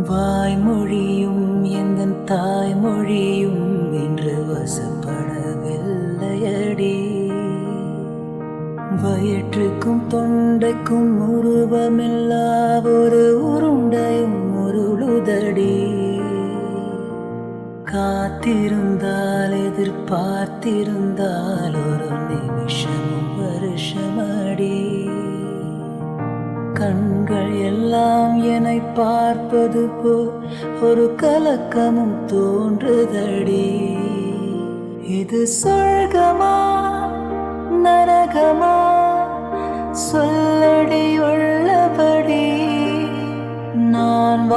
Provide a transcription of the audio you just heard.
வாய்மொழியும் எந்தன் தாய்மொழியும் என்று வசப்படவில்லையடி. வயிற்றுக்கும் தொண்டைக்கும் உருவமில்லா ஒரு உருண்டையும் உருளுதடி. காத்திருந்தால் எதிர்பார்த்திருந்தால் ஒரு நிமிஷமும் வருஷமடி. கண்கள் எல்லாம் என்னை பார்ப்பது போல் ஒரு கலக்கமும் தோன்றுதடி. இது சொர்க்கமா நரகமா சொல்லடி உள்ளபடி. நான்